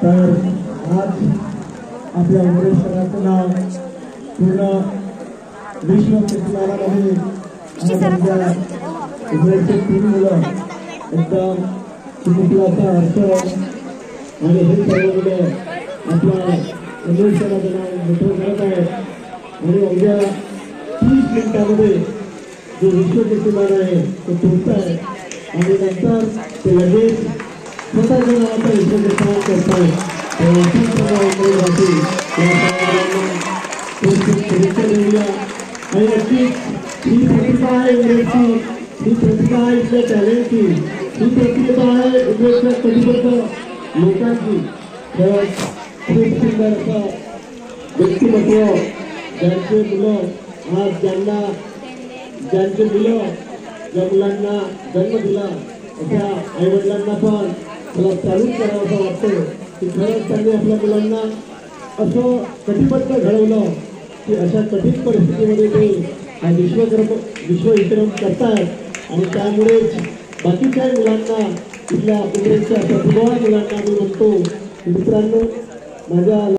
तर आज आपल्या उमरेड शहराचं नाव पूर्ण विश्व कीर्तिमानामध्ये उमरेडचे 3 मुलं एकदम चिमुकल्याचा अर्थ आणि हे सर्व मुलं आपल्या उमरेड शहराचं नाव मोठं करत आहेत आणि उद्या 30 मिनिटांमध्ये जो विश्व कीर्तिमान आहे तो पोहोचत आहे आणि नंतर ते लगेच स्वतःच्या नावाचा विश्व कीर्तिमान करतात. ही प्रतिभा आहे उमरेडची, ही प्रतिभा आहे इथल्या टॅलेंटची, ही प्रतिभा आहे उमरेडच्या कटिबद्ध लोकांची. खूप सुंदर असं व्यक्तिमत्व ज्यांचे मुलं आज ज्यांचे मुलं ज्या मुलांना जन्म दिला अशा आईवडिलांना पण मला चालूच करावं असं वाटतं की खरंच त्यांनी आपल्या मुलांना असं कटिबद्ध घडवलं की अशा कठीण परिस्थितीमध्ये ते विश्वविक्रम करतायत आणि त्यामुळेच बाकीच्या मुलांना इथल्या उमरेडच्या प्रतिभावान मुलांना मी म्हणतो मित्रांनो माझ्या